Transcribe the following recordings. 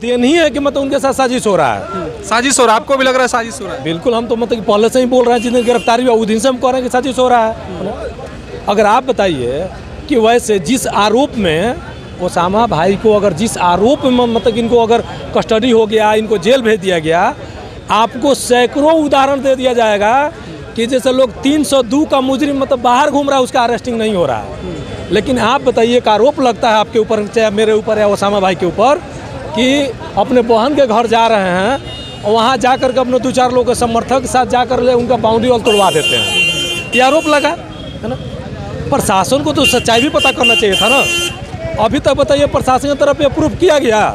ये नहीं है कि मतलब उनके साथ साजिश हो रहा है। साजिश हो रहा है, आपको भी लग रहा है साजिश हो रहा है? बिल्कुल, हम तो मतलब पहले से ही बोल रहे हैं, जिस दिन गिरफ्तारी हुआ उस दिन से हम कह रहे हैं कि साजिश हो रहा है। अगर आप बताइए कि वैसे जिस आरोप में ओसामा भाई को, अगर जिस आरोप में मतलब इनको अगर कस्टडी हो गया, इनको जेल भेज दिया गया, आपको सैकड़ों उदाहरण दे दिया जाएगा कि जैसे लोग 302 का मुजरिम मतलब बाहर घूम रहा है, उसका अरेस्टिंग नहीं हो रहा है। लेकिन आप बताइए, एक आरोप लगता है आपके ऊपर, चाहे मेरे ऊपर या ओसामा भाई के ऊपर, कि अपने बहन के घर जा रहे हैं और वहाँ जाकर के अपने 2-4 लोगों के समर्थक के साथ जाकर ले उनका बाउंड्री वॉल तोड़वा देते हैं। ये आरोप लगा है ना। प्रशासन को तो सच्चाई भी पता करना चाहिए था ना। अभी तक बताइए प्रशासन की तरफ ये प्रूफ किया गया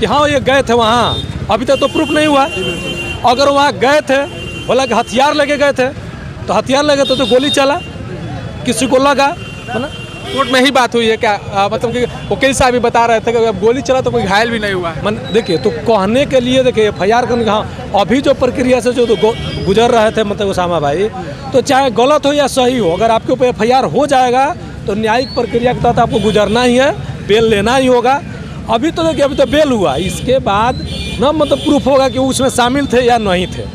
कि हाँ ये गए थे वहाँ, अभी तक तो प्रूफ नहीं हुआ। अगर वहाँ गए थे, बोला कि हथियार लेके गए थे, तो हथियार लेके तो गोली चला, किसी को लगा है ना। कोर्ट में ही बात हुई है क्या? मतलब कि वकील साहब भी बता रहे थे कि अब गोली चला तो कोई घायल भी नहीं हुआ है। देखिए, तो कहने के लिए देखिए FIR करने का, अभी जो प्रक्रिया से जो तो गुजर रहे थे मतलब ओसामा भाई, तो चाहे गलत हो या सही हो, अगर आपके ऊपर FIR हो जाएगा तो न्यायिक प्रक्रिया के तहत आपको गुजरना ही है, बेल लेना ही होगा। अभी तो देखिए, अभी तो बेल हुआ, इसके बाद ना मतलब प्रूफ होगा कि उसमें शामिल थे या नहीं थे।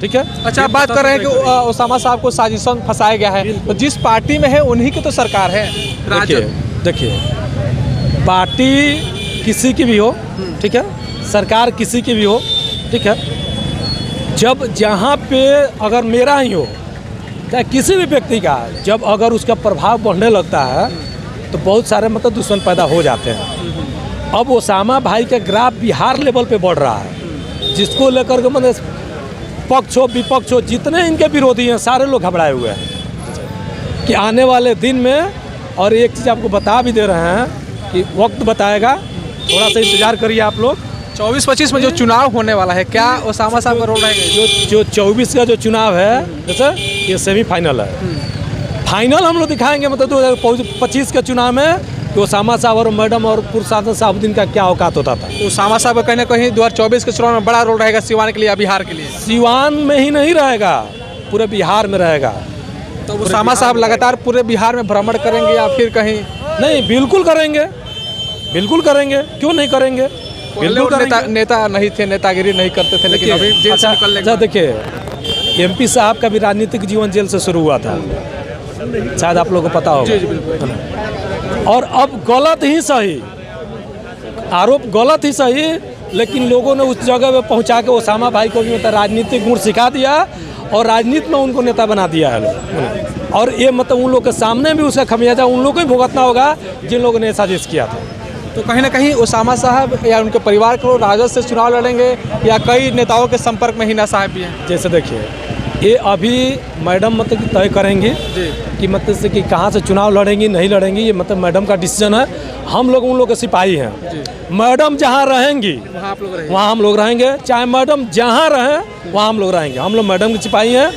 ठीक है। अच्छा, आप बात कर रहे हैं कि ओसामा साहब को साजिशों में फंसाया गया है, तो जिस पार्टी में है उन्हीं की तो सरकार है। देखिए, पार्टी किसी की भी हो, ठीक है, सरकार किसी की भी हो, ठीक है, जब जहाँ पे अगर मेरा ही हो चाहे किसी भी व्यक्ति का, जब अगर उसका प्रभाव बढ़ने लगता है तो बहुत सारे मतलब दुश्मन पैदा हो जाते हैं। अब ओसामा भाई का ग्राफ बिहार लेवल पे बढ़ रहा है, जिसको लेकर के मतलब पक्ष हो विपक्ष हो, जितने इनके विरोधी हैं सारे लोग घबराए हुए हैं कि आने वाले दिन में, और एक चीज़ आपको बता भी दे रहे हैं कि वक्त बताएगा, थोड़ा सा इंतजार करिए आप लोग। 24-25 में जो चुनाव होने वाला है, क्या ओसामा साहब का रोल रहेगा? जो 24 का जो चुनाव है, जैसे ये सेमीफाइनल है, फाइनल हम लोग दिखाएंगे मतलब 2025 के चुनाव में कि ओसामा साहब और मैडम और पुरसाद साहबुद्दीन का क्या औकात होता था। ओसामा साहब का कहीं ना कहीं 2024 के चुनाव में बड़ा रोल रहेगा सिवान के लिए या बिहार के लिए? सिवान में ही नहीं रहेगा, पूरे बिहार में रहेगा। तो ओसामा साहब लगातार पूरे बिहार में भ्रमण करेंगे या फिर कहीं? नहीं, बिल्कुल करेंगे, बिल्कुल करेंगे, क्यों नहीं करेंगे। नेता नहीं थे, नेतागिरी नहीं करते थे, लेकिन अभी जेल से निकलने के बाद। देखिए, MP साहब का भी राजनीतिक जीवन जेल से शुरू हुआ था, शायद आप लोगों को पता होगा। और अब गलत ही सही, आरोप गलत ही सही, लेकिन लोगों ने उस जगह पे पहुंचा के ओसामा भाई को भी मतलब राजनीतिक गुण सिखा दिया और राजनीति में उनको नेता बना दिया है लोग। और ये मतलब उन लोग के सामने भी उसका खमियाजा उन लोगों को ही भुगतना होगा जिन लोगों ने साजिश किया था। तो कहीं ना कहीं ओसामा साहब या उनके परिवार को राजद से चुनाव लड़ेंगे या कई नेताओं के संपर्क में हिना साहब भी हैं? जैसे देखिए, ये अभी मैडम मतलब कि तय करेंगी कि मतलब से कि कहाँ से चुनाव लड़ेंगी नहीं लड़ेंगी, ये मतलब मैडम का डिसीजन है। हम लोग उन लोग के सिपाही हैं, मैडम जहाँ रहेंगी वहाँ हम लोग रहेंगे, चाहे मैडम जहाँ रहें वहाँ हम लोग रहेंगे। हम लोग मैडम के सिपाही हैं,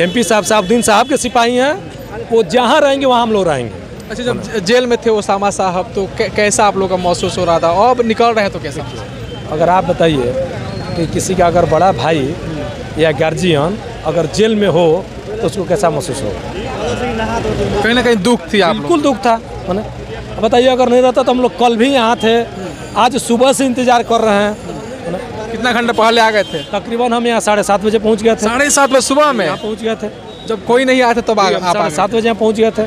MP साहब साहबुद्दीन साहब के सिपाही हैं, वो जहाँ रहेंगे वहाँ हम लोग रहेंगे। अच्छा, जब जेल में थे ओसामा साहब तो कैसा आप लोग का महसूस हो रहा था, और अब निकल रहे हैं तो कैसा? अगर आप बताइए कि किसी का अगर बड़ा भाई या गार्जियन अगर जेल में हो तो उसको कैसा महसूस हो? कहीं ना कहीं दुख थी आप? बिल्कुल दुख था। मैंने बताइए, अगर नहीं रहता तो हम लोग कल भी यहाँ थे, आज सुबह से इंतजार कर रहे हैं। कितना घंटा पहले आ गए थे? तकरीबन हम यहाँ 7:30 बजे पहुँच गए थे। 7:30 बजे सुबह में पहुँच गए थे, जब कोई नहीं आया था तब आप 7 बजे यहाँ पहुँच गए थे।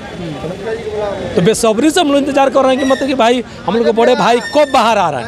तो बेसब्री से हम लोग इंतजार कर रहे हैं कि मतलब कि भाई हम लोग के बड़े भाई कब बाहर आ रहे हैं।